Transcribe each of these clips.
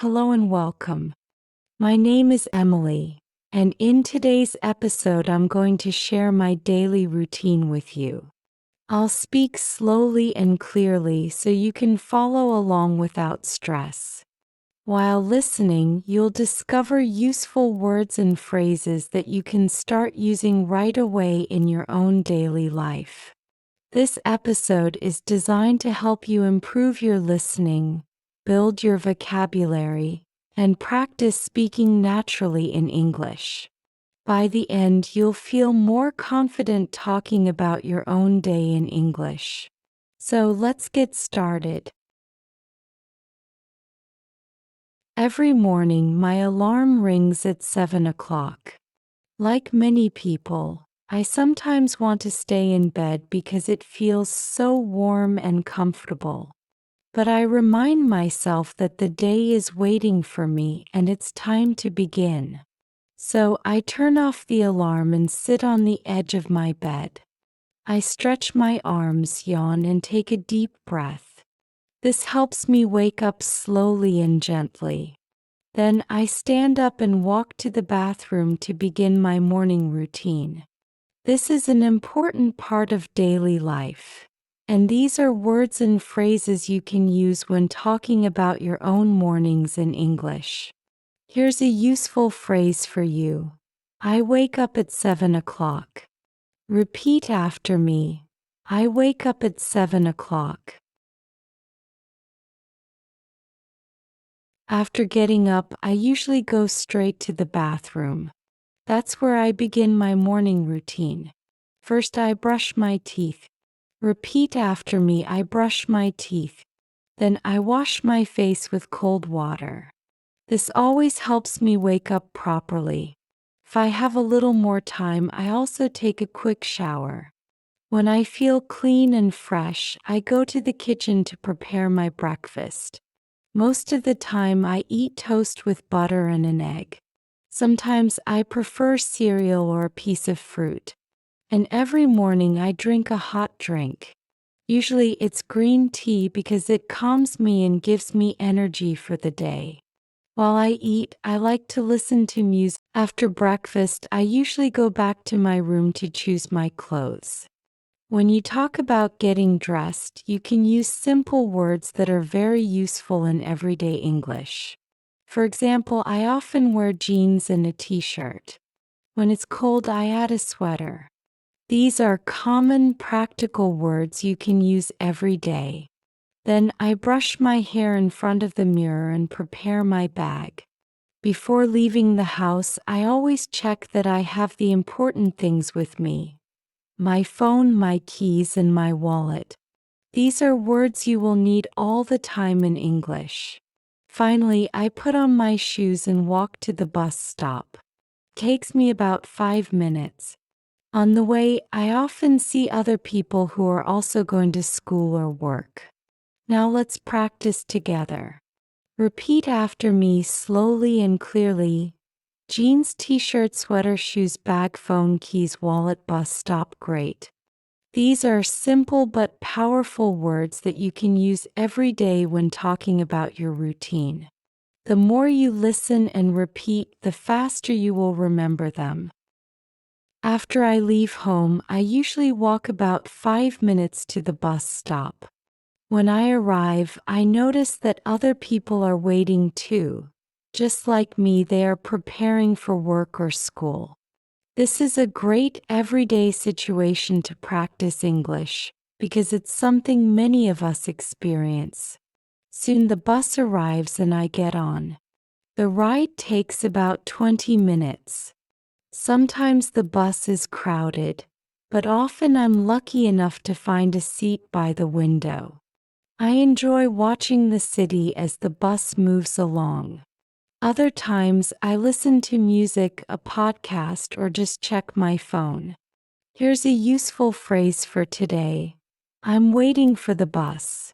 Hello and welcome. My name is Emily, and in today's episode, I'm going to share my daily routine with you. I'll speak slowly and clearly so you can follow along without stress. While listening, you'll discover useful words and phrases that you can start using right away in your own daily life. This episode is designed to help you improve your listening, build your vocabulary, and practice speaking naturally in English. By the end, you'll feel more confident talking about your own day in English. So let's get started. Every morning, my alarm rings at 7 o'clock. Like many people, I sometimes want to stay in bed because it feels so warm and comfortable. But I remind myself that the day is waiting for me and it's time to begin. So I turn off the alarm and sit on the edge of my bed. I stretch my arms, yawn, and take a deep breath. This helps me wake up slowly and gently. Then I stand up and walk to the bathroom to begin my morning routine. This is an important part of daily life. And these are words and phrases you can use when talking about your own mornings in English. Here's a useful phrase for you. I wake up at 7 o'clock. Repeat after me. I wake up at 7 o'clock. After getting up, I usually go straight to the bathroom. That's where I begin my morning routine. First, I brush my teeth. Repeat after me, I brush my teeth. Then I wash my face with cold water. This always helps me wake up properly. If I have a little more time, I also take a quick shower. When I feel clean and fresh, I go to the kitchen to prepare my breakfast. Most of the time, I eat toast with butter and an egg. Sometimes I prefer cereal or a piece of fruit. And every morning I drink a hot drink. Usually it's green tea because it calms me and gives me energy for the day. While I eat, I like to listen to music. After breakfast, I usually go back to my room to choose my clothes. When you talk about getting dressed, you can use simple words that are very useful in everyday English. For example, I often wear jeans and a t-shirt. When it's cold, I add a sweater. These are common practical words you can use every day. Then I brush my hair in front of the mirror and prepare my bag. Before leaving the house, I always check that I have the important things with me. My phone, my keys, and my wallet. These are words you will need all the time in English. Finally, I put on my shoes and walk to the bus stop. It takes me about 5 minutes. On the way, I often see other people who are also going to school or work. Now let's practice together. Repeat after me slowly and clearly. Jeans, t-shirt, sweater, shoes, bag, phone, keys, wallet, bus stop. Great. These are simple but powerful words that you can use every day when talking about your routine. The more you listen and repeat, the faster you will remember them. After I leave home, I usually walk about 5 minutes to the bus stop. When I arrive, I notice that other people are waiting too. Just like me, they are preparing for work or school. This is a great everyday situation to practice English, because it's something many of us experience. Soon the bus arrives and I get on. The ride takes about 20 minutes. Sometimes the bus is crowded, but often I'm lucky enough to find a seat by the window. I enjoy watching the city as the bus moves along. Other times I listen to music, a podcast, or just check my phone. Here's a useful phrase for today. I'm waiting for the bus.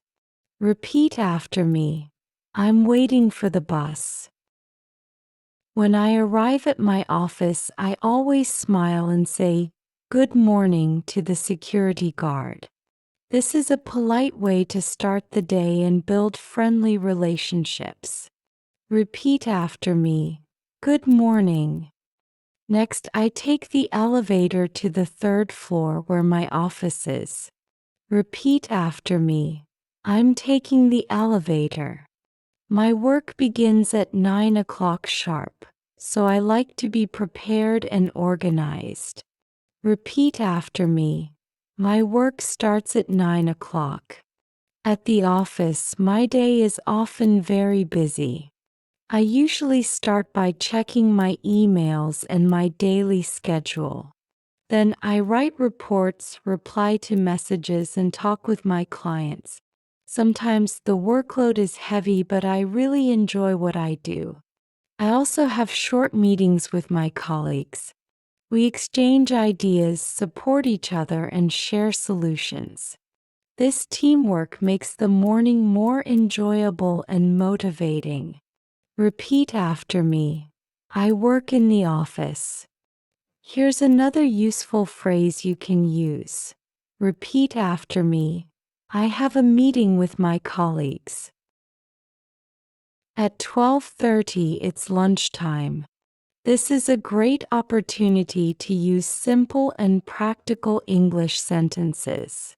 Repeat after me. I'm waiting for the bus. When I arrive at my office, I always smile and say, "Good morning" to the security guard. This is a polite way to start the day and build friendly relationships. Repeat after me. Good morning. Next, I take the elevator to the third floor where my office is. Repeat after me. I'm taking the elevator. My work begins at 9 o'clock sharp, so I like to be prepared and organized. Repeat after me. My work starts at 9 o'clock. At the office, my day is often very busy. I usually start by checking my emails and my daily schedule. Then I write reports, reply to messages, and talk with my clients. Sometimes the workload is heavy, but I really enjoy what I do. I also have short meetings with my colleagues. We exchange ideas, support each other, and share solutions. This teamwork makes the morning more enjoyable and motivating. Repeat after me. I work in the office. Here's another useful phrase you can use. Repeat after me. I have a meeting with my colleagues. At 12:30 it's lunchtime. This is a great opportunity to use simple and practical English sentences.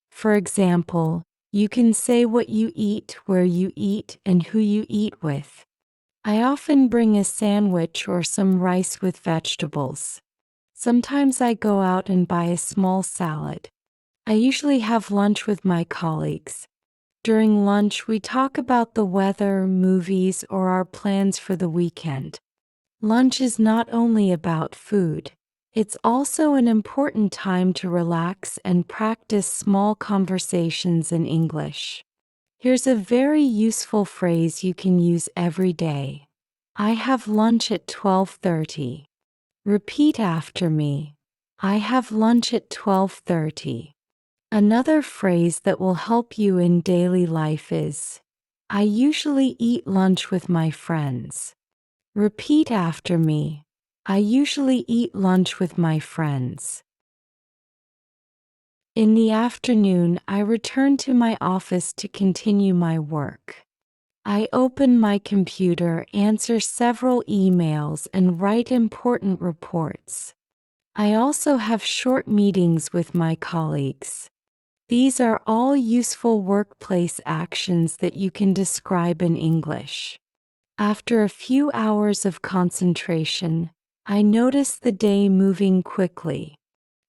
For example, you can say what you eat, where you eat, and who you eat with. I often bring a sandwich or some rice with vegetables. Sometimes I go out and buy a small salad. I usually have lunch with my colleagues. During lunch, we talk about the weather, movies, or our plans for the weekend. Lunch is not only about food. It's also an important time to relax and practice small conversations in English. Here's a very useful phrase you can use every day. I have lunch at 12:30. Repeat after me. I have lunch at 12:30. Another phrase that will help you in daily life is, I usually eat lunch with my friends. Repeat after me. I usually eat lunch with my friends. In the afternoon, I return to my office to continue my work. I open my computer, answer several emails, and write important reports. I also have short meetings with my colleagues. These are all useful workplace actions that you can describe in English. After a few hours of concentration, I notice the day moving quickly.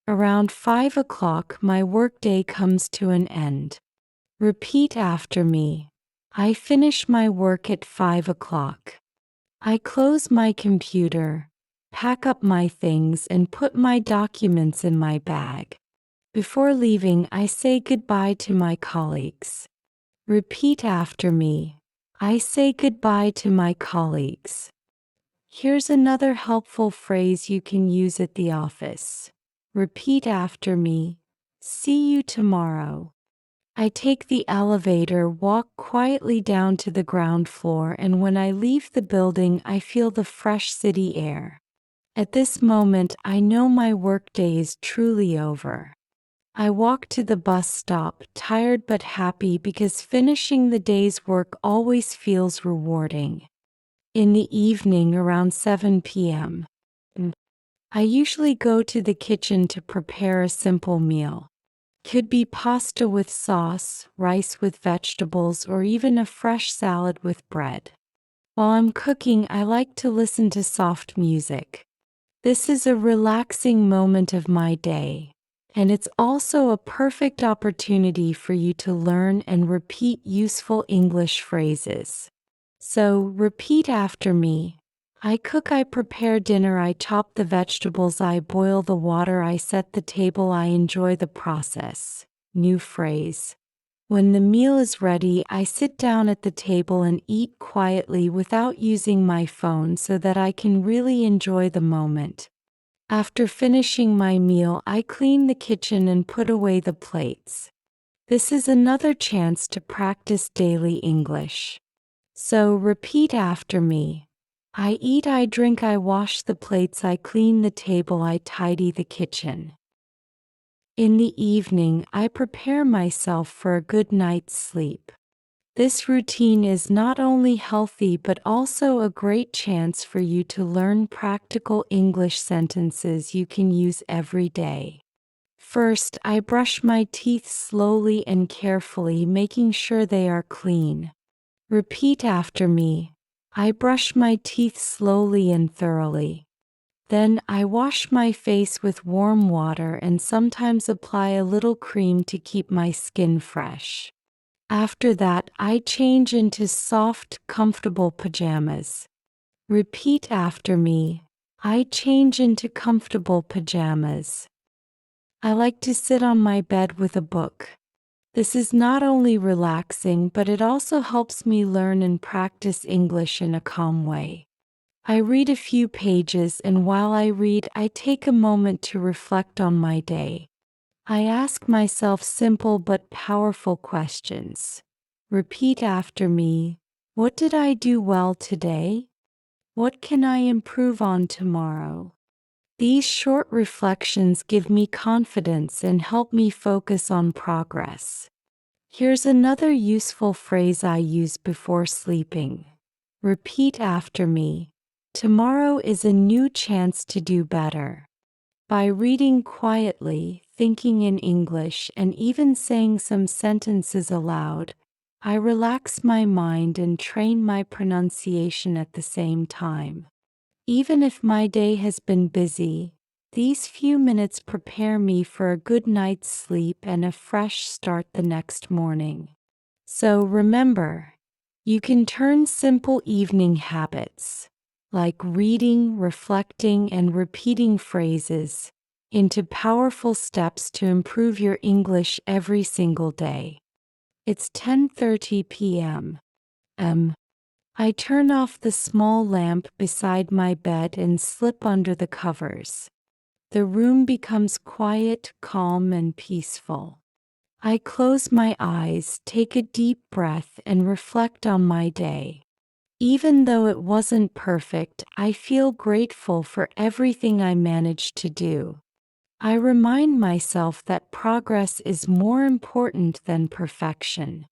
Around 5 o'clock, my workday comes to an end. Repeat after me. I finish my work at 5 o'clock. I close my computer, pack up my things, and put my documents in my bag. Before leaving, I say goodbye to my colleagues. Repeat after me. I say goodbye to my colleagues. Here's another helpful phrase you can use at the office. Repeat after me. See you tomorrow. I take the elevator, walk quietly down to the ground floor, and when I leave the building, I feel the fresh city air. At this moment, I know my workday is truly over. I walk to the bus stop, tired but happy because finishing the day's work always feels rewarding. In the evening, around 7 p.m., I usually go to the kitchen to prepare a simple meal. Could be pasta with sauce, rice with vegetables, or even a fresh salad with bread. While I'm cooking, I like to listen to soft music. This is a relaxing moment of my day, and it's also a perfect opportunity for you to learn and repeat useful English phrases. So, repeat after me. I cook, I prepare dinner, I chop the vegetables, I boil the water, I set the table, I enjoy the process. New phrase. When the meal is ready, I sit down at the table and eat quietly without using my phone so that I can really enjoy the moment. After finishing my meal, I clean the kitchen and put away the plates. This is another chance to practice daily English. So repeat after me. I eat, I drink, I wash the plates, I clean the table, I tidy the kitchen. In the evening, I prepare myself for a good night's sleep. This routine is not only healthy but also a great chance for you to learn practical English sentences you can use every day. First, I brush my teeth slowly and carefully, making sure they are clean. Repeat after me. I brush my teeth slowly and thoroughly. Then, I wash my face with warm water and sometimes apply a little cream to keep my skin fresh. After that, I change into soft, comfortable pajamas. Repeat after me. I change into comfortable pajamas. I like to sit on my bed with a book. This is not only relaxing, but it also helps me learn and practice English in a calm way. I read a few pages, and while I read, I take a moment to reflect on my day. I ask myself simple but powerful questions. Repeat after me. What did I do well today? What can I improve on tomorrow? These short reflections give me confidence and help me focus on progress. Here's another useful phrase I use before sleeping. Repeat after me. Tomorrow is a new chance to do better. By reading quietly, thinking in English, and even saying some sentences aloud, I relax my mind and train my pronunciation at the same time. Even if my day has been busy, these few minutes prepare me for a good night's sleep and a fresh start the next morning. So remember, you can turn simple evening habits, like reading, reflecting, and repeating phrases, into powerful steps to improve your English every single day. It's 10:30 p.m. I turn off the small lamp beside my bed and slip under the covers. The room becomes quiet, calm, and peaceful. I close my eyes, take a deep breath, and reflect on my day. Even though it wasn't perfect, I feel grateful for everything I managed to do. I remind myself that progress is more important than perfection.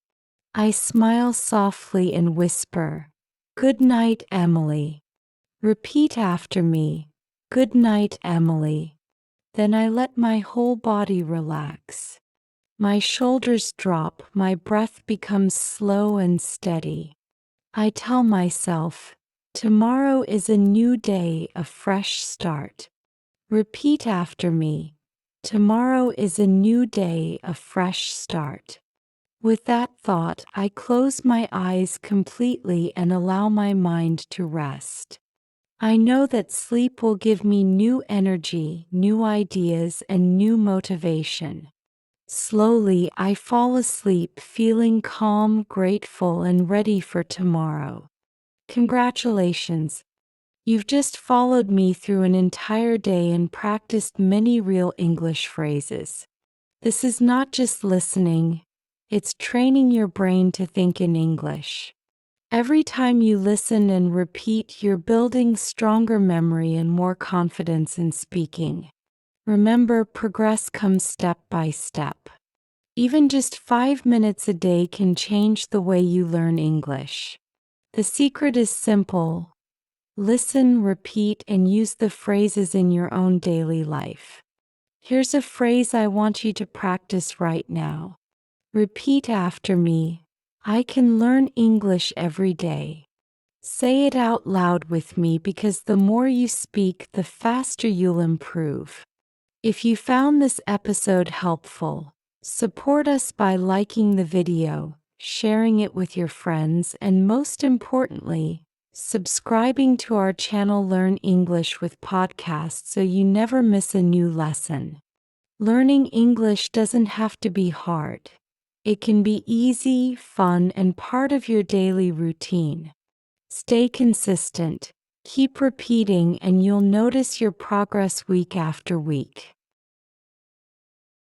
I smile softly and whisper, "Good night, Emily." Repeat after me, "Good night, Emily." Then I let my whole body relax. My shoulders drop, my breath becomes slow and steady. I tell myself, tomorrow is a new day, a fresh start. Repeat after me, tomorrow is a new day, a fresh start. With that thought, I close my eyes completely and allow my mind to rest. I know that sleep will give me new energy, new ideas, and new motivation. Slowly, I fall asleep feeling calm, grateful, and ready for tomorrow. Congratulations! You've just followed me through an entire day and practiced many real English phrases. This is not just listening, it's training your brain to think in English. Every time you listen and repeat, you're building stronger memory and more confidence in speaking. Remember, progress comes step by step. Even just 5 minutes a day can change the way you learn English. The secret is simple. Listen, repeat, and use the phrases in your own daily life. Here's a phrase I want you to practice right now. Repeat after me. I can learn English every day. Say it out loud with me because the more you speak, the faster you'll improve. If you found this episode helpful, support us by liking the video, sharing it with your friends, and most importantly, subscribing to our channel Learn English with Podcast so you never miss a new lesson. Learning English doesn't have to be hard. It can be easy, fun, and part of your daily routine. Stay consistent, keep repeating, and you'll notice your progress week after week.